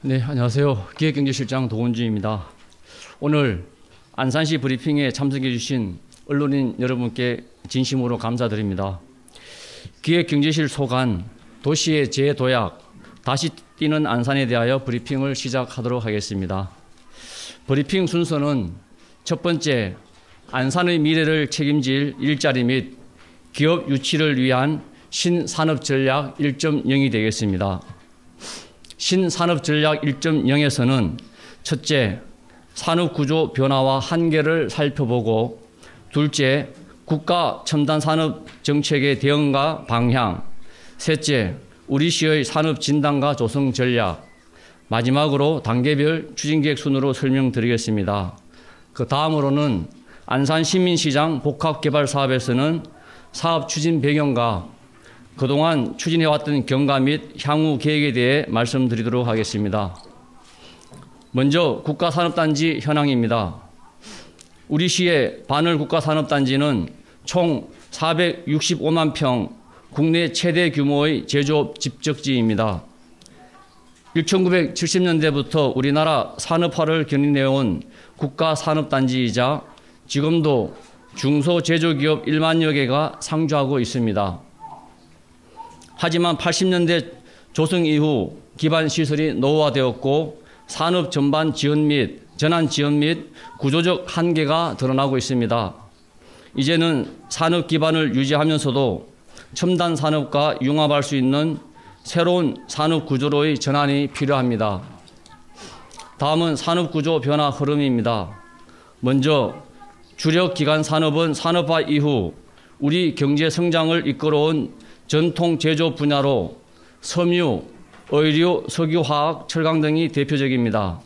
네, 안녕하세요. 기획경제실장 도원주입니다. 오늘 안산시 브리핑에 참석해 주신 언론인 여러분께 진심으로 감사드립니다. 기획경제실 소관 도시의 재도약 다시 뛰는 안산에 대하여 브리핑을 시작하도록 하겠습니다. 브리핑 순서는 첫 번째, 안산의 미래를 책임질 일자리 및 기업 유치를 위한 신산업전략 1.0이 되겠습니다. 신산업전략 1.0에서는 첫째, 산업구조 변화와 한계를 살펴보고, 둘째, 국가 첨단산업 정책의 대응과 방향, 셋째, 우리 시의 산업 진단과 조성 전략, 마지막으로 단계별 추진계획 순으로 설명드리겠습니다. 그 다음으로는 안산시민시장 복합개발사업에서는 사업 추진 배경과 그동안 추진해왔던 경과 및 향후 계획에 대해 말씀드리도록 하겠습니다. 먼저 국가산업단지 현황입니다. 우리 시의 바늘 국가산업단지는 총 465만 평 국내 최대 규모의 제조업 집적지입니다. 1970년대부터 우리나라 산업화를 견인해온 국가산업단지이자 지금도 중소제조기업 1만여 개가 상주하고 있습니다. 하지만 80년대 조성 이후 기반 시설이 노후화되었고 산업 전반 지원 및 전환 지원 및 구조적 한계가 드러나고 있습니다. 이제는 산업 기반을 유지하면서도 첨단 산업과 융합할 수 있는 새로운 산업 구조로의 전환이 필요합니다. 다음은 산업 구조 변화 흐름입니다. 먼저 주력 기간 산업은 산업화 이후 우리 경제 성장을 이끌어온 전통 제조 분야로 섬유, 의류, 석유화학, 철강 등이 대표적입니다.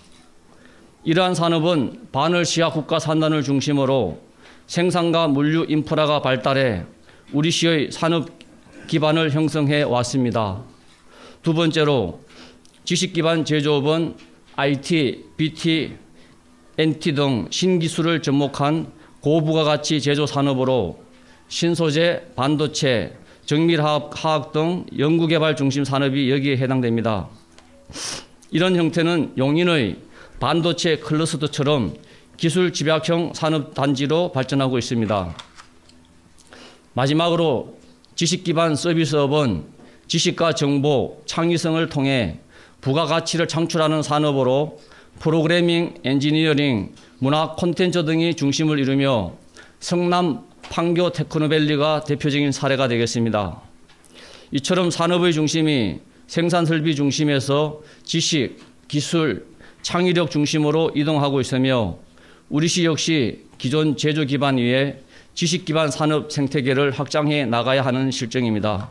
이러한 산업은 바늘시야 국가산단을 중심으로 생산과 물류 인프라가 발달해 우리 시의 산업 기반을 형성해 왔습니다. 두 번째로 지식기반 제조업은 IT, BT, NT 등 신기술을 접목한 고부가가치 제조산업으로 신소재, 반도체, 정밀화학 등 연구개발 중심 산업이 여기에 해당됩니다. 이런 형태는 용인의 반도체 클러스터처럼 기술 집약형 산업단지로 발전하고 있습니다. 마지막으로 지식기반 서비스업은 지식과 정보, 창의성을 통해 부가가치를 창출하는 산업으로 프로그래밍, 엔지니어링, 문화 콘텐츠 등이 중심을 이루며 성남 판교 테크노밸리가 대표적인 사례가 되겠습니다. 이처럼 산업의 중심이 생산설비 중심에서 지식, 기술, 창의력 중심으로 이동하고 있으며 우리 시 역시 기존 제조 기반 위에 지식 기반 산업 생태계를 확장해 나가야 하는 실정입니다.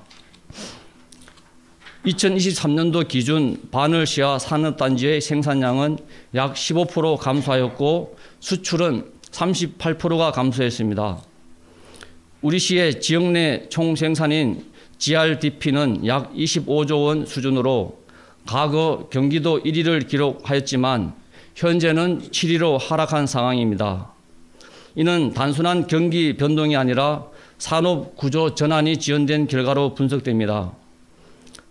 2023년도 기준 바늘시야 산업단지의 생산량은 약 15% 감소하였고 수출은 38%가 감소했습니다. 우리 시의 지역 내 총생산인 GRDP는 약 25조 원 수준으로 과거 경기도 1위를 기록하였지만 현재는 7위로 하락한 상황입니다. 이는 단순한 경기 변동이 아니라 산업 구조 전환이 지연된 결과로 분석됩니다.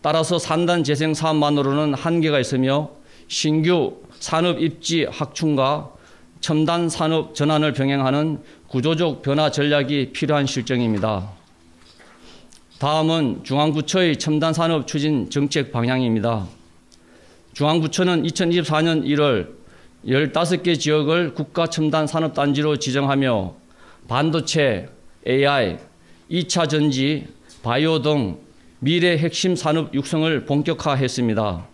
따라서 산단 재생 사업만으로는 한계가 있으며 신규 산업 입지 확충과 첨단 산업 전환을 병행하는 구조적 변화 전략이 필요한 실정입니다. 다음은 중앙부처의 첨단산업 추진 정책 방향입니다. 중앙부처는 2024년 1월 15개 지역을 국가첨단산업단지로 지정하며 반도체, AI, 2차 전지, 바이오 등 미래 핵심 산업 육성을 본격화했습니다.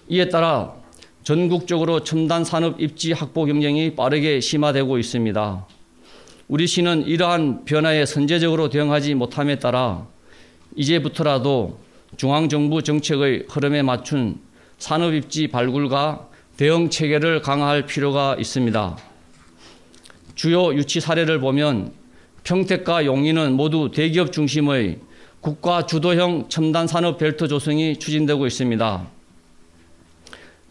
이에 따라 전국적으로 첨단 산업 입지 확보 경쟁이 빠르게 심화되고 있습니다. 우리 시는 이러한 변화에 선제적으로 대응하지 못함에 따라 이제부터라도 중앙정부 정책의 흐름에 맞춘 산업 입지 발굴과 대응 체계를 강화할 필요가 있습니다. 주요 유치 사례를 보면 평택과 용인은 모두 대기업 중심의 국가 주도형 첨단 산업 벨트 조성이 추진되고 있습니다.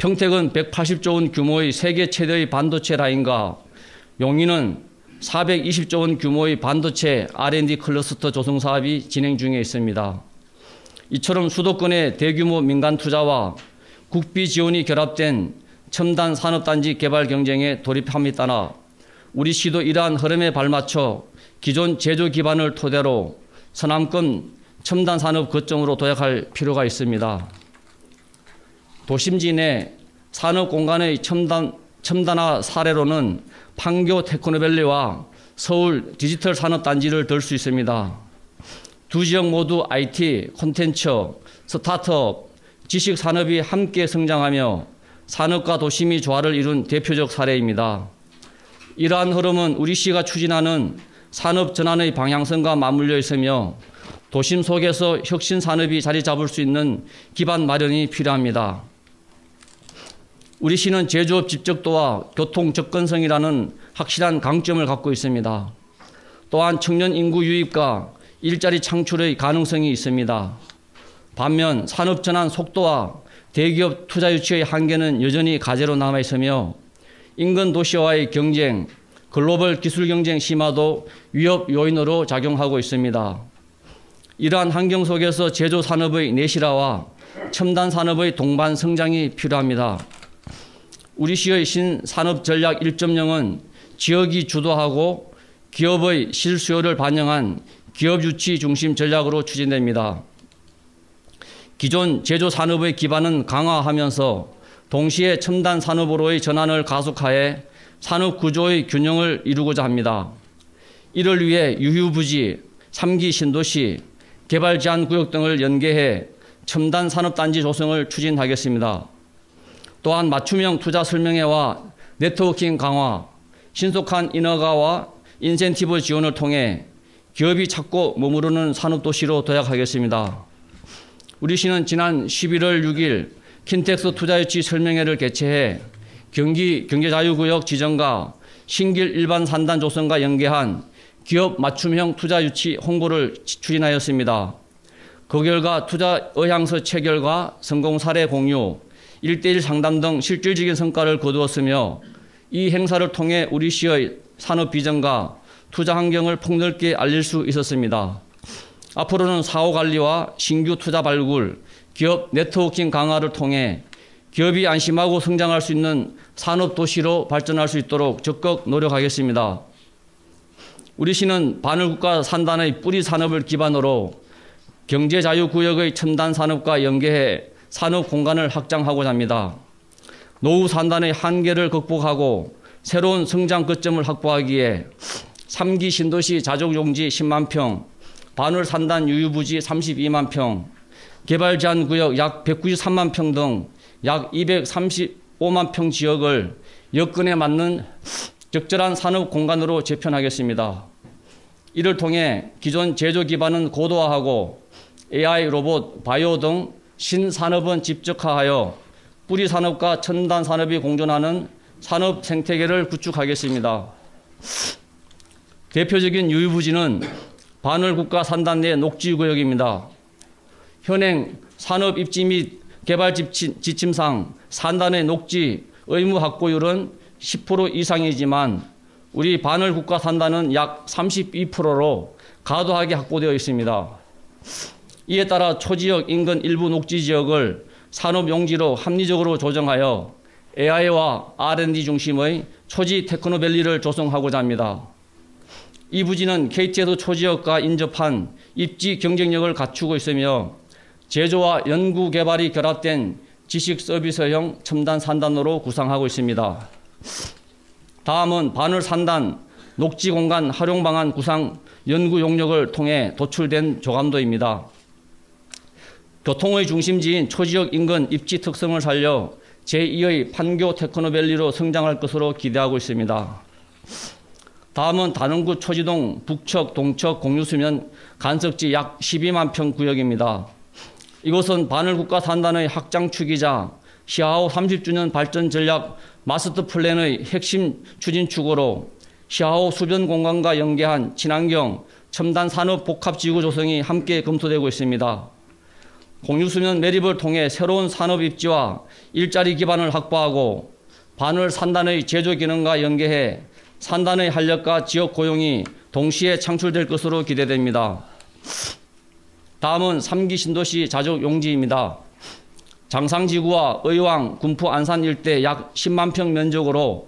평택은 180조 원 규모의 세계 최대의 반도체 라인과 용인은 420조 원 규모의 반도체 R&D 클러스터 조성 사업이 진행 중에 있습니다. 이처럼 수도권의 대규모 민간 투자와 국비 지원이 결합된 첨단 산업단지 개발 경쟁에 돌입함에 따라 우리시도 이러한 흐름에 발맞춰 기존 제조 기반을 토대로 서남권 첨단 산업 거점으로 도약할 필요가 있습니다. 도심지 내 산업 공간의 첨단화 사례로는 판교 테크노밸리와 서울 디지털 산업단지를 들 수 있습니다. 두 지역 모두 IT, 콘텐츠, 스타트업, 지식산업이 함께 성장하며 산업과 도심이 조화를 이룬 대표적 사례입니다. 이러한 흐름은 우리시가 추진하는 산업 전환의 방향성과 맞물려 있으며 도심 속에서 혁신 산업이 자리 잡을 수 있는 기반 마련이 필요합니다. 우리시는 제조업 집적도와 교통 접근성이라는 확실한 강점을 갖고 있습니다. 또한 청년 인구 유입과 일자리 창출의 가능성이 있습니다. 반면 산업 전환 속도와 대기업 투자 유치의 한계는 여전히 과제로 남아 있으며 인근 도시와의 경쟁, 글로벌 기술 경쟁 심화도 위협 요인으로 작용하고 있습니다. 이러한 환경 속에서 제조 산업의 내실화와 첨단 산업의 동반 성장이 필요합니다. 우리시의 신산업 전략 1.0은 지역이 주도하고 기업의 실수요를 반영한 기업 유치 중심 전략으로 추진됩니다. 기존 제조 산업의 기반은 강화하면서 동시에 첨단 산업으로의 전환을 가속하여 산업 구조의 균형을 이루고자 합니다. 이를 위해 유휴부지, 3기 신도시, 개발 제한 구역 등을 연계해 첨단 산업단지 조성을 추진하겠습니다. 또한 맞춤형 투자 설명회와 네트워킹 강화, 신속한 인허가와 인센티브 지원을 통해 기업이 찾고 머무르는 산업도시로 도약하겠습니다. 우리시는 지난 11월 6일 킨텍스 투자유치 설명회를 개최해 경기 경제자유구역 지정과 신길 일반 산단 조성과 연계한 기업 맞춤형 투자유치 홍보를 추진하였습니다. 그 결과 투자 의향서 체결과 성공 사례 공유, 1:1 상담 등 실질적인 성과를 거두었으며 이 행사를 통해 우리시의 산업 비전과 투자 환경을 폭넓게 알릴 수 있었습니다. 앞으로는 사후 관리와 신규 투자 발굴, 기업 네트워킹 강화를 통해 기업이 안심하고 성장할 수 있는 산업 도시로 발전할 수 있도록 적극 노력하겠습니다. 우리시는 바늘국가 산단의 뿌리 산업을 기반으로 경제자유구역의 첨단 산업과 연계해 산업 공간을 확장하고자 합니다. 노후 산단의 한계를 극복하고 새로운 성장 거점을 확보하기에 3기 신도시 자족용지 10만 평, 바늘 산단 유휴부지 32만 평, 개발 제한 구역 약 193만 평 등 약 235만 평 지역을 여건에 맞는 적절한 산업 공간으로 재편하겠습니다. 이를 통해 기존 제조 기반은 고도화하고 AI, 로봇, 바이오 등 신산업은 집적화하여 뿌리 산업과 첨단 산업이 공존하는 산업 생태계를 구축하겠습니다. 대표적인 유휴부지는 바늘국가 산단 내 녹지구역입니다. 현행 산업 입지 및 개발 지침상 산단의 녹지 의무 확보율은 10% 이상이지만 우리 바늘국가 산단은 약 32%로 과도하게 확보되어 있습니다. 이에 따라 초지역 인근 일부 녹지 지역을 산업용지로 합리적으로 조정하여 AI와 R&D 중심의 초지 테크노밸리를 조성하고자 합니다. 이 부지는 KT에서 초지역과 인접한 입지 경쟁력을 갖추고 있으며 제조와 연구 개발이 결합된 지식 서비스형 첨단 산단으로 구상하고 있습니다. 다음은 바늘 산단 녹지 공간 활용 방안 구상 연구 용역을 통해 도출된 조감도입니다. 교통의 중심지인 초지역 인근 입지 특성을 살려 제2의 판교 테크노밸리로 성장할 것으로 기대하고 있습니다. 다음은 단원구 초지동 북측 동측 공유수면 간석지 약 12만 평 구역입니다. 이곳은 바늘국가 산단의 확장축이자 시하오 30주년 발전 전략 마스터 플랜의 핵심 추진축으로 시하오 수변 공간과 연계한 친환경 첨단 산업 복합지구 조성이 함께 검토되고 있습니다. 공유수면 매립을 통해 새로운 산업 입지와 일자리 기반을 확보하고 바늘 산단의 제조 기능과 연계해 산단의 활력과 지역 고용이 동시에 창출될 것으로 기대됩니다. 다음은 3기 신도시 자족용지입니다. 장상지구와 의왕, 군포, 안산 일대 약 10만 평 면적으로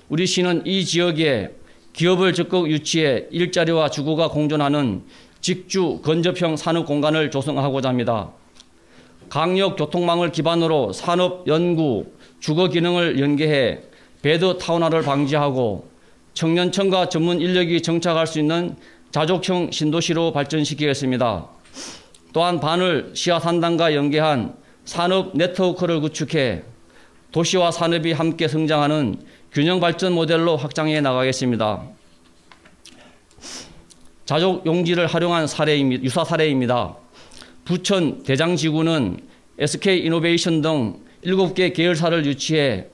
우리 시는 이 지역에 기업을 적극 유치해 일자리와 주거가 공존하는 직주 건접형 산업 공간을 조성하고자 합니다. 강력 교통망을 기반으로 산업, 연구, 주거 기능을 연계해 배드 타운화를 방지하고 청년층과 전문 인력이 정착할 수 있는 자족형 신도시로 발전시키겠습니다. 또한 반을 시야 산단과 연계한 산업 네트워크를 구축해 도시와 산업이 함께 성장하는 균형 발전 모델로 확장해 나가겠습니다. 자족 용지를 활용한 유사 사례입니다. 부천 대장지구는 SK이노베이션 등 7개 계열사를 유치해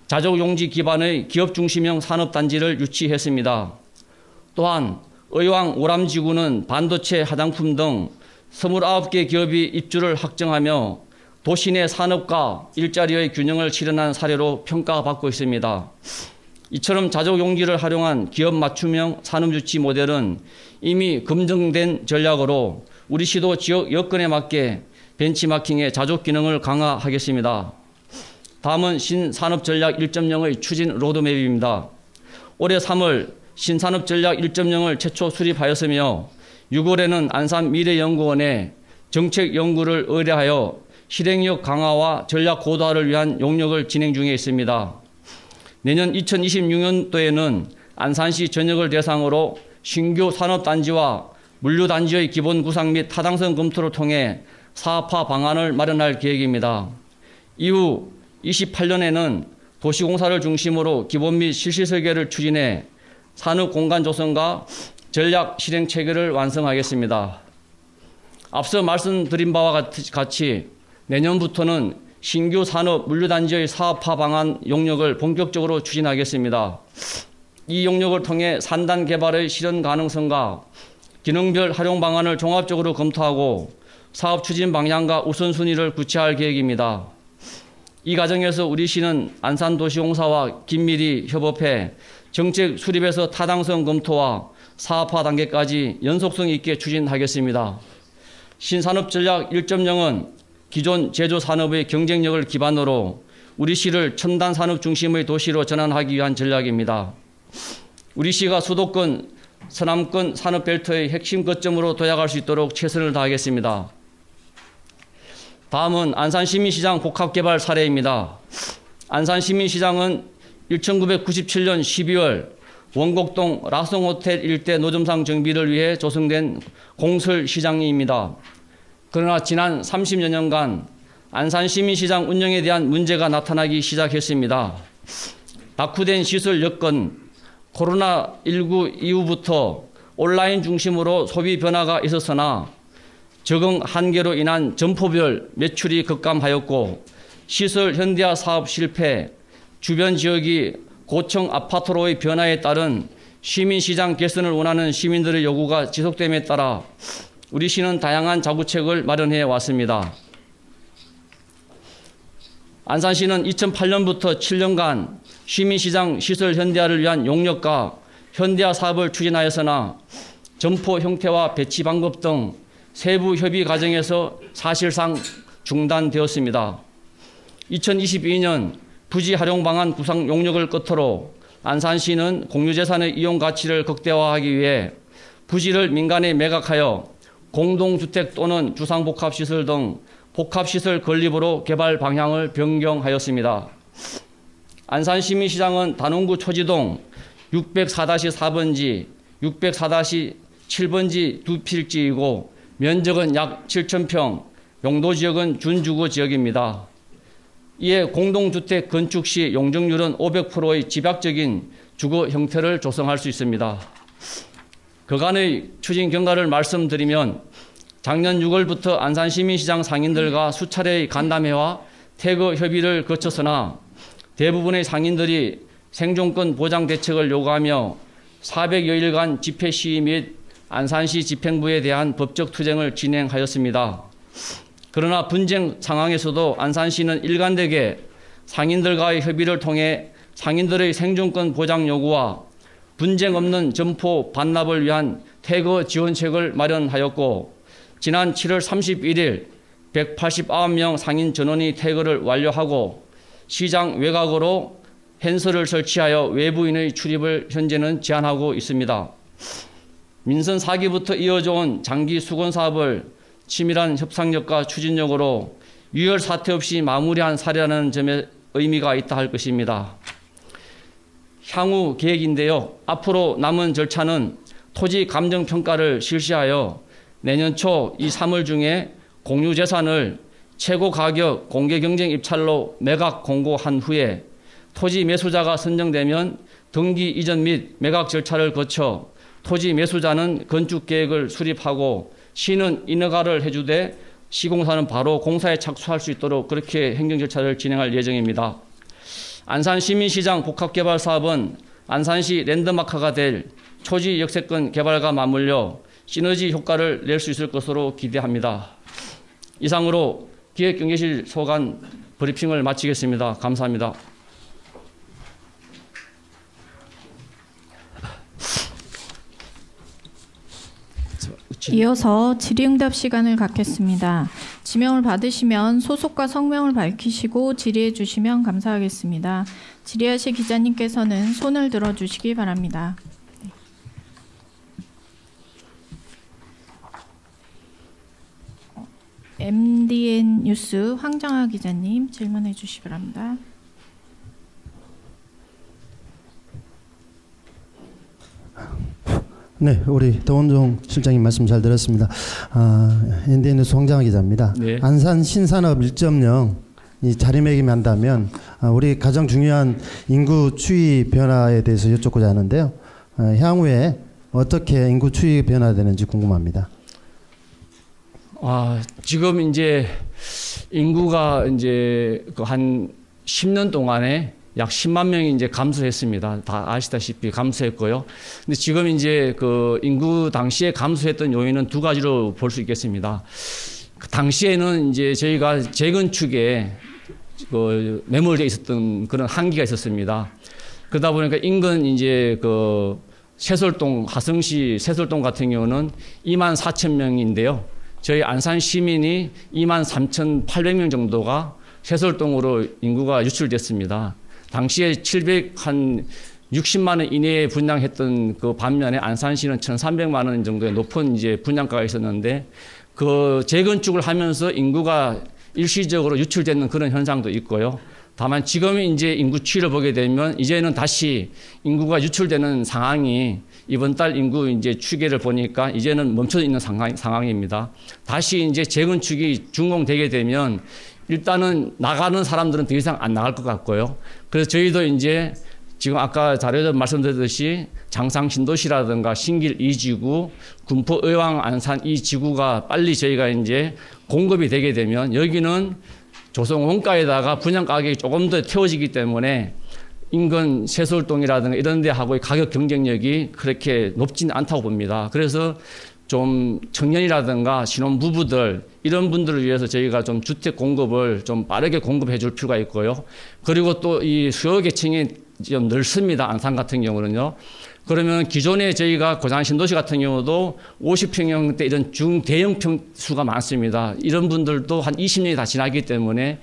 자족 용지 기반의 기업 중심형 산업단지를 유치했습니다. 또한 의왕 오람지구는 반도체, 화장품 등 29개 기업이 입주를 확정하며 도시 내 산업과 일자리의 균형을 실현한 사례로 평가받고 있습니다. 이처럼 자족 용지를 활용한 기업 맞춤형 산업 유치 모델은 이미 검증된 전략으로 우리 시도 지역 여건에 맞게 벤치마킹의 자족 기능을 강화하겠습니다. 다음은 신산업전략 1.0의 추진 로드맵입니다. 올해 3월 신산업전략 1.0을 최초 수립하였으며 6월에는 안산미래연구원에 정책 연구를 의뢰하여 실행력 강화와 전략 고도화를 위한 용역을 진행 중에 있습니다. 내년 2026년도에는 안산시 전역을 대상으로 신규 산업단지와 물류단지의 기본 구상 및 타당성 검토를 통해 사업화 방안을 마련할 계획입니다. 이후 28년에는 도시공사를 중심으로 기본 및 실시 설계를 추진해 산업 공간 조성과 전략 실행 체계를 완성하겠습니다. 앞서 말씀드린 바와 같이 내년부터는 신규 산업 물류단지의 사업화 방안 용역을 본격적으로 추진하겠습니다. 이 용역을 통해 산단 개발의 실현 가능성과 기능별 활용 방안을 종합적으로 검토하고 사업 추진 방향과 우선순위를 구체화할 계획입니다. 이 과정에서 우리 시는 안산도시공사와 긴밀히 협업해 정책 수립에서 타당성 검토와 사업화 단계까지 연속성 있게 추진하겠습니다. 신산업전략 1.0은 기존 제조산업의 경쟁력을 기반으로 우리 시를 첨단 산업 중심의 도시로 전환하기 위한 전략입니다. 우리 시가 수도권, 서남권 산업벨트의 핵심 거점으로 도약할 수 있도록 최선을 다하겠습니다. 다음은 안산시민시장 복합개발 사례입니다. 안산시민시장은 1997년 12월 원곡동 라송호텔 일대 노점상 정비를 위해 조성된 공설시장입니다. 그러나 지난 30여 년간 안산시민시장 운영에 대한 문제가 나타나기 시작했습니다. 낙후된 시설 여건, 코로나19 이후부터 온라인 중심으로 소비 변화가 있었으나 적응 한계로 인한 점포별 매출이 급감하였고 시설 현대화 사업 실패, 주변 지역이 고층 아파트로의 변화에 따른 시민시장 개선을 원하는 시민들의 요구가 지속됨에 따라 우리 시는 다양한 자구책을 마련해 왔습니다. 안산시는 2008년부터 7년간 시민시장 시설 현대화를 위한 용역과 현대화 사업을 추진하였으나 점포 형태와 배치 방법 등 세부 협의 과정에서 사실상 중단되었습니다. 2022년 부지 활용 방안 구상 용역을 끝으로 안산시는 공유재산의 이용 가치를 극대화하기 위해 부지를 민간에 매각하여 공동주택 또는 주상복합시설 등 복합시설 건립으로 개발 방향을 변경하였습니다. 안산시민시장은 단원구 초지동 604-4번지, 604-7번지 두 필지이고 면적은 약 7,000평, 용도지역은 준주거 지역입니다. 이에 공동주택 건축 시 용적률은 500%의 집약적인 주거 형태를 조성할 수 있습니다. 그간의 추진 경과를 말씀드리면 작년 6월부터 안산시민시장 상인들과 수차례의 간담회와 태거 협의를 거쳤으나 대부분의 상인들이 생존권 보장 대책을 요구하며 400여일간 집회 시위 및 안산시 집행부에 대한 법적 투쟁을 진행하였습니다. 그러나 분쟁 상황에서도 안산시는 일관되게 상인들과의 협의를 통해 상인들의 생존권 보장 요구와 분쟁 없는 점포 반납을 위한 태거 지원책을 마련하였고 지난 7월 31일 189명 상인 전원이 퇴거를 완료하고 시장 외곽으로 펜스를 설치하여 외부인의 출입을 현재는 제한하고 있습니다. 민선 4기부터 이어져 온 장기 수건 사업을 치밀한 협상력과 추진력으로 유혈 사태 없이 마무리한 사례라는 점에 의미가 있다 할 것입니다. 향후 계획인데요. 앞으로 남은 절차는 토지 감정 평가를 실시하여 내년 초 2, 3월 중에 공유재산을 최고 가격 공개 경쟁 입찰로 매각 공고한 후에 토지 매수자가 선정되면 등기 이전 및 매각 절차를 거쳐 토지 매수자는 건축 계획을 수립하고 시는 인허가를 해주되 시공사는 바로 공사에 착수할 수 있도록 그렇게 행정 절차를 진행할 예정입니다. 안산시민시장 복합개발 사업은 안산시 랜드마크가 될 초지 역세권 개발과 맞물려 시너지 효과를 낼 수 있을 것으로 기대합니다. 이상으로 기획경제실 소관 브리핑을 마치겠습니다. 감사합니다. 이어서 질의응답 시간을 갖겠습니다. 지명을 받으시면 소속과 성명을 밝히시고 질의해 주시면 감사하겠습니다. 질의하실 기자님께서는 손을 들어주시기 바랍니다. MDN 뉴스 황정아 기자님 질문해 주시기 바랍니다. 네, 우리 더원종 실장님 말씀 잘 들었습니다. MDN 뉴스 황정아 기자입니다. 네. 안산 신산업 1.0 이 자리매김한다면 우리 가장 중요한 인구 추이 변화에 대해서 여쭙고자 하는데요. 향후에 어떻게 인구 추이 변화되는지 궁금합니다. 지금 이제 인구가 이제 한 10년 동안에 약 10만 명이 이제 감소했습니다. 다 아시다시피 감소했고요. 근데 지금 이제 그 인구 당시에 감소했던 요인은 두 가지로 볼 수 있겠습니다. 그 당시에는 이제 저희가 재건축에 그 매몰되어 있었던 그런 한계가 있었습니다. 그러다 보니까 인근 이제 그 세솔동, 하성시 세솔동 같은 경우는 2만 4천 명인데요. 저희 안산 시민이 2만 3,800명 정도가 세솔동으로 인구가 유출됐습니다. 당시에 760만 원 이내에 분양했던 그 반면에 안산시는 1,300만 원 정도의 높은 이제 분양가가 있었는데 그 재건축을 하면서 인구가 일시적으로 유출되는 그런 현상도 있고요. 다만 지금은 이제 인구 추이를 보게 되면 이제는 다시 인구가 유출되는 상황이 이번 달 인구 이제 추계를 보니까 이제는 멈춰 있는 상황입니다. 다시 이제 재건축이 준공되게 되면 일단은 나가는 사람들은 더 이상 안 나갈 것 같고요. 그래서 저희도 이제 지금 아까 자료에서 말씀드렸듯이 장상 신도시라든가 신길 2지구, 군포 의왕 안산 2지구가 빨리 저희가 이제 공급이 되게 되면 여기는 조성 원가에다가 분양 가격이 조금 더 태워지기 때문에 인근 세솔동이라든가 이런 데하고의 가격 경쟁력이 그렇게 높지는 않다고 봅니다. 그래서 좀 청년이라든가 신혼부부들 이런 분들을 위해서 저희가 좀 주택 공급을 좀 빠르게 공급해 줄 필요가 있고요. 그리고 또 이 수요 계층이 좀 넓습니다. 안산 같은 경우는요. 그러면 기존에 저희가 고장 신도시 같은 경우도 50평형대 이런 중대형 평수가 많습니다. 이런 분들도 한 20년이 다 지나기 때문에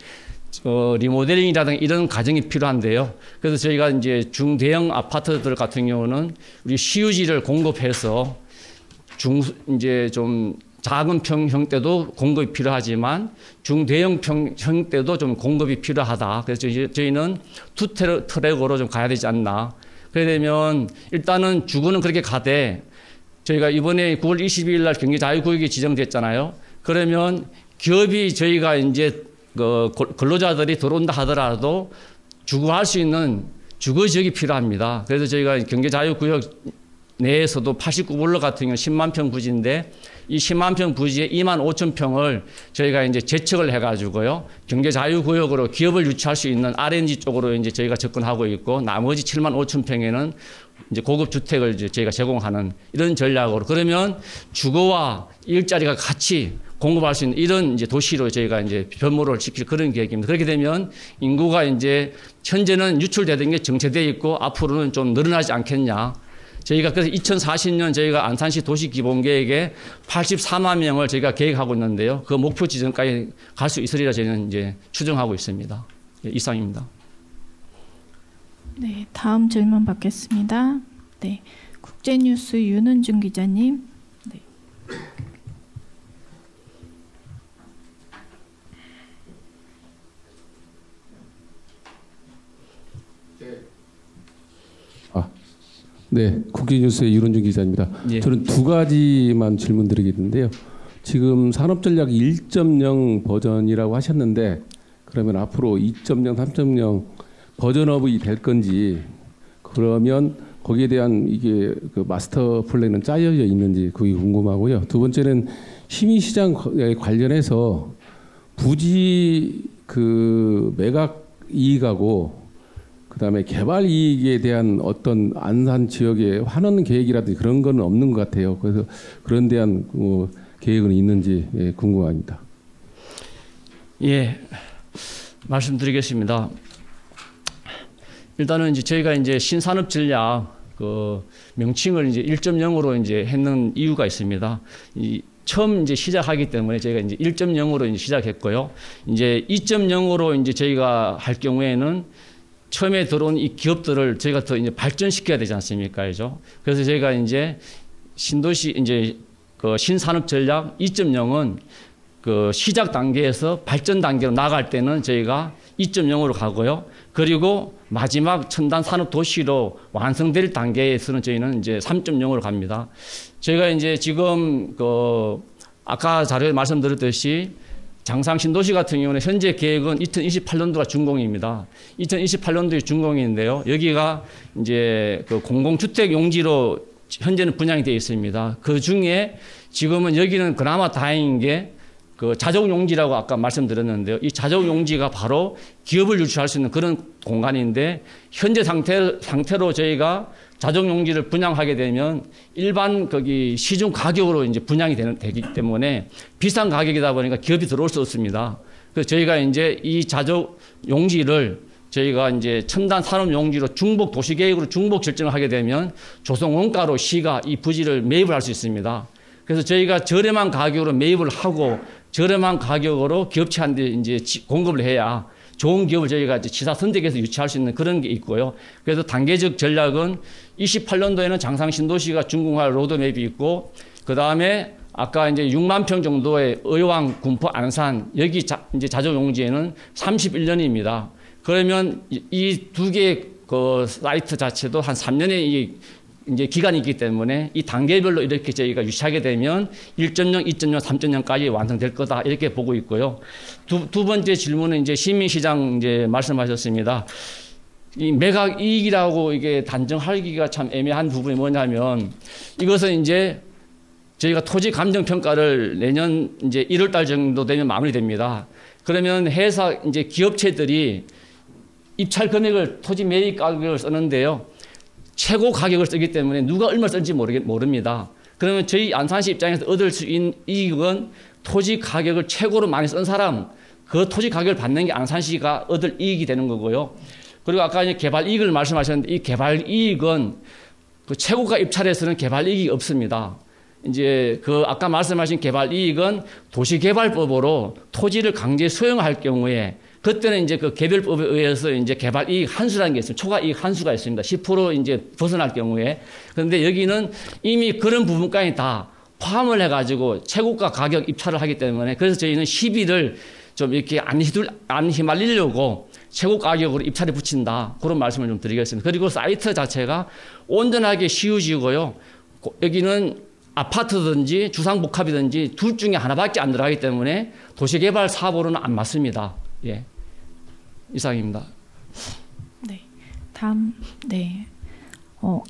리모델링이라든가 이런 과정이 필요한데요. 그래서 저희가 이제 중대형 아파트들 같은 경우는 우리 시유지를 공급해서 이제 좀 작은 평형대도 공급이 필요하지만 중대형 평형대도 좀 공급이 필요하다. 그래서 저희는 투 트랙으로 좀 가야 되지 않나. 그래 되면 일단은 주거는 그렇게 가되 저희가 이번에 9월 22일 날 경기자유구역이 지정됐잖아요. 그러면 기업이 저희가 이제 그 근로자들이 들어온다 하더라도 주거할 수 있는 주거 지역이 필요합니다. 그래서 저희가 경기자유구역 내에서도 89블록 같은 경우 10만 평 부지인데 이 10만 평 부지에 2만 5천 평을 저희가 이제 재척을 해가지고요. 경제자유구역으로 기업을 유치할 수 있는 R&D 쪽으로 이제 저희가 접근하고 있고 나머지 7만 5천 평에는 이제 고급 주택을 이제 저희가 제공하는 이런 전략으로 그러면 주거와 일자리가 같이 공급할 수 있는 이런 이제 도시로 저희가 이제 변모를 시킬 그런 계획입니다. 그렇게 되면 인구가 이제 현재는 유출되던 게 정체되어 있고 앞으로는 좀 늘어나지 않겠냐. 저희가 그래서 2040년 저희가 안산시 도시기본계획에 84만 명을 저희가 계획하고 있는데요. 그 목표 지점까지 갈 수 있으리라 저희는 이제 추정하고 있습니다. 예, 이상입니다. 네, 다음 질문 받겠습니다. 네, 국제뉴스 윤은중 기자님. 네. 네, 국제뉴스의 윤은중 기자입니다. 예. 저는 두 가지만 질문드리겠는데요. 지금 산업전략 1.0 버전이라고 하셨는데 그러면 앞으로 2.0, 3.0 버전업이 될 건지, 그러면 거기에 대한 이게 그 마스터 플랜은 짜여져 있는지 그게 궁금하고요. 두 번째는 시민시장에 관련해서 부지 그 매각 이익하고 그다음에 개발 이익에 대한 어떤 안산 지역의 환원 계획이라든지 그런 건 없는 것 같아요. 그래서 그런 대한 계획은 있는지 궁금합니다. 예, 말씀드리겠습니다. 일단은 이제 저희가 이제 신산업 전략 그 명칭을 이제 1.0으로 이제 했는 이유가 있습니다. 처음 이제 시작하기 때문에 저희가 이제 1.0으로 이제 시작했고요. 이제 2.0으로 이제 저희가 할 경우에는 처음에 들어온 이 기업들을 저희가 더 이제 발전시켜야 되지 않습니까? 그죠? 그래서 저희가 이제 신도시 이제 그 신산업 전략 2.0은 그 시작 단계에서 발전 단계로 나갈 때는 저희가 2.0으로 가고요. 그리고 마지막 첨단 산업 도시로 완성될 단계에서는 저희는 이제 3.0으로 갑니다. 저희가 이제 지금 그 아까 자료에 말씀드렸듯이 장상 신도시 같은 경우는 현재 계획은 2028년도가 준공입니다. 2028년도에 준공인데요. 여기가 이제 그 공공주택 용지로 현재는 분양이 되어 있습니다. 그 중에 지금은 여기는 그나마 다행인 게 그 자족 용지라고 아까 말씀드렸는데요. 이 자족 용지가 바로 기업을 유치할 수 있는 그런 공간인데 현재 상태로 저희가 자족 용지를 분양하게 되면 일반 거기 시중 가격으로 이제 분양이 되기 때문에 비싼 가격이다 보니까 기업이 들어올 수 없습니다. 그래서 저희가 이제 이 자족 용지를 저희가 이제 첨단 산업 용지로 중복 도시계획으로 중복 결정을 하게 되면 조성 원가로 시가 이 부지를 매입을 할 수 있습니다. 그래서 저희가 저렴한 가격으로 매입을 하고 저렴한 가격으로 기업체한테 이제 공급을 해야 좋은 기업을 저희가 이제 지사 선택해서 유치할 수 있는 그런 게 있고요. 그래서 단계적 전략은 28년도에는 장상 신도시가 준공할 로드맵이 있고, 그 다음에 아까 이제 6만 평 정도의 의왕, 군포, 안산 여기 이제 자족 용지에는 31년입니다. 그러면 이 두 개의 그 사이트 자체도 한 3년의 이제 기간이 있기 때문에 이 단계별로 이렇게 저희가 유치하게 되면 1.0, 2.0, 3.0까지 완성될 거다 이렇게 보고 있고요. 두 번째 질문은 이제 시민시장 이제 말씀하셨습니다. 이 매각 이익이라고 이게 단정하기가 참 애매한 부분이 뭐냐면 이것은 이제 저희가 토지 감정 평가를 내년 이제 1월 달 정도 되면 마무리됩니다. 그러면 회사 이제 기업체들이 입찰 금액을 토지 매입 가격을 쓰는데요. 최고 가격을 쓰기 때문에 누가 얼마 쓸지 모릅니다. 그러면 저희 안산시 입장에서 얻을 수 있는 이익은 토지 가격을 최고로 많이 쓴 사람, 그 토지 가격을 받는 게 안산시가 얻을 이익이 되는 거고요. 그리고 아까 이제 개발 이익을 말씀하셨는데 이 개발 이익은 그 최고가 입찰에서는 개발 이익이 없습니다. 이제 그 아까 말씀하신 개발 이익은 도시개발법으로 토지를 강제 수용할 경우에 그때는 이제 그 개별법에 의해서 이제 개발 이익 한수라는 게 있습니다. 초과 이익 한수가 있습니다. 10% 이제 벗어날 경우에. 그런데 여기는 이미 그런 부분까지 다 포함을 해가지고 최고가 가격 입찰을 하기 때문에 그래서 저희는 시비를 좀 이렇게 안 휘말리려고 최고 가격으로 입찰에 붙인다. 그런 말씀을 좀 드리겠습니다. 그리고 사이트 자체가 온전하게 시우지고요. 여기는 아파트든지 주상복합이든지 둘 중에 하나밖에 안 들어가기 때문에 도시개발 사업으로는 안 맞습니다. 예, 이상입니다. 네, 다음 네,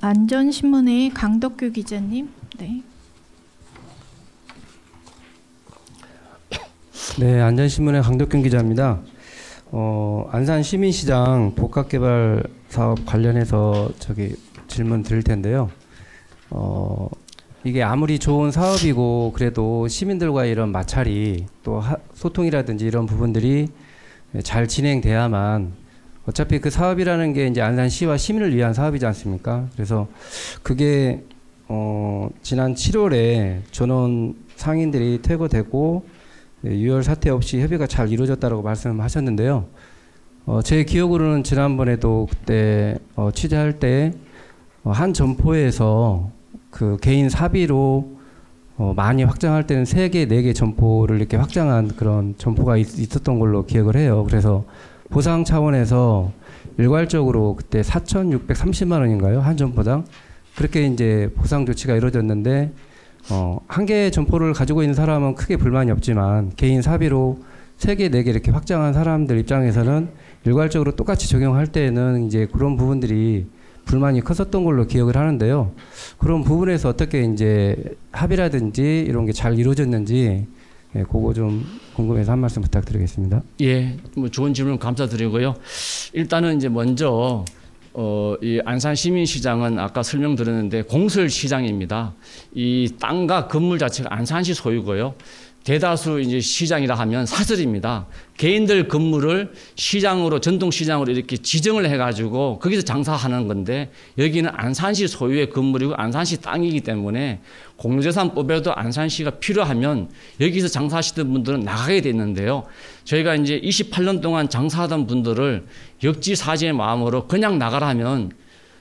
안전신문의 강덕규 기자님. 네. 네, 안전신문의 강덕균 기자입니다. 안산 시민시장 복합개발 사업 관련해서 질문 드릴 텐데요. 이게 아무리 좋은 사업이고 그래도 시민들과의 이런 마찰이 또 소통이라든지 이런 부분들이 잘 진행돼야만 어차피 그 사업이라는 게 이제 안산시와 시민을 위한 사업이지 않습니까? 그래서 그게 지난 7월에 전원 상인들이 퇴거되고 유혈 사태 없이 협의가 잘 이루어졌다고 말씀하셨는데요. 제 기억으로는 지난번에도 그때 취재할 때 한 점포에서 그 개인 사비로 많이 확장할 때는 3개, 4개 점포를 이렇게 확장한 그런 점포가 있었던 걸로 기억을 해요. 그래서 보상 차원에서 일괄적으로 그때 4,630만 원인가요? 한 점포당? 그렇게 이제 보상 조치가 이루어졌는데, 한 개의 점포를 가지고 있는 사람은 크게 불만이 없지만, 개인 사비로 3개, 4개 이렇게 확장한 사람들 입장에서는 일괄적으로 똑같이 적용할 때는 이제 그런 부분들이 불만이 컸었던 걸로 기억을 하는데요. 그런 부분에서 어떻게 이제 합의라든지 이런 게 잘 이루어졌는지, 예, 그거 좀 궁금해서 한 말씀 부탁드리겠습니다. 예, 뭐 좋은 질문 감사드리고요. 일단은 이제 먼저 이 안산시민시장은 아까 설명드렸는데 공설시장입니다. 이 땅과 건물 자체가 안산시 소유고요. 대다수 이제 시장이라 하면 사설입니다. 개인들 건물을 시장으로, 전통시장으로 이렇게 지정을 해가지고 거기서 장사하는 건데, 여기는 안산시 소유의 건물이고 안산시 땅이기 때문에 공유재산법에도 안산시가 필요하면 여기서 장사하시던 분들은 나가게 됐는데요. 저희가 이제 28년 동안 장사하던 분들을 역지사지의 마음으로 그냥 나가라면,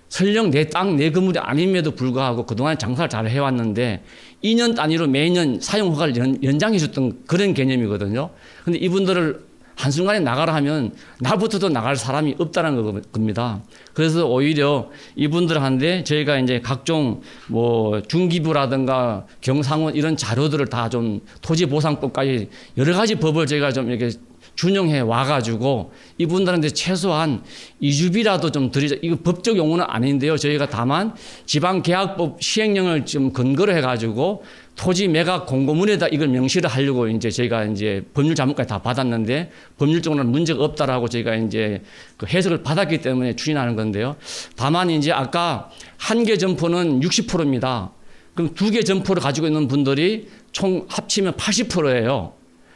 설령 내 땅, 내 건물이 아님에도 불구하고 그동안 장사를 잘 해왔는데 2년 단위로 매년 사용허가를 연장해줬던 그런 개념이거든요. 근데 이분들을 한순간에 나가라 하면 나부터도 나갈 사람이 없다는 겁니다. 그래서 오히려 이분들한테 저희가 이제 각종 뭐 중기부라든가 경상원 이런 자료들을 다 좀 토지보상법까지 여러 가지 법을 저희가 좀 이렇게 준용해 와가지고 이분들한테 최소한 이주비라도 좀 드리자. 이거 법적 용어는 아닌데요. 저희가 다만 지방계약법 시행령을 좀 근거로 해가지고 토지 매각 공고문에다 이걸 명시를 하려고 이제 저희가 이제 법률 자문까지 다 받았는데 법률적으로는 문제가 없다라고 저희가 이제 그 해석을 받았기 때문에 추진하는 건데요. 다만 이제 아까 한 개 점포는 60%입니다. 그럼 2개 점포를 가지고 있는 분들이 총 합치면 80%예요.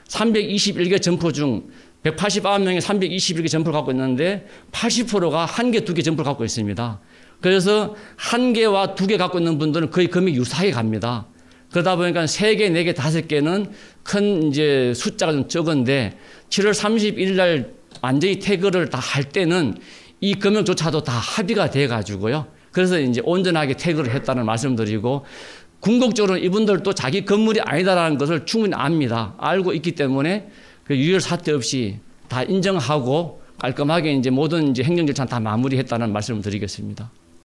321개 점포 중 189명이 321개 점포를 갖고 있는데 80%가 1개, 2개 점포를 갖고 있습니다. 그래서 1개와 2개 갖고 있는 분들은 거의 금액이 유사하게 갑니다. 그러다 보니까 3개, 4개, 5개는 큰 이제 숫자가 좀 적은데 7월 31일 날 완전히 퇴거를 다 할 때는 이 금액조차도 다 합의가 돼 가지고요. 그래서 이제 온전하게 퇴거를 했다는 말씀드리고, 궁극적으로 이분들도 자기 건물이 아니다라는 것을 충분히 압니다. 알고 있기 때문에 그 유혈 사태 없이 다 인정하고 깔끔하게 이제 모든 이제 행정 절차는 다 마무리했다는 말씀을 드리겠습니다.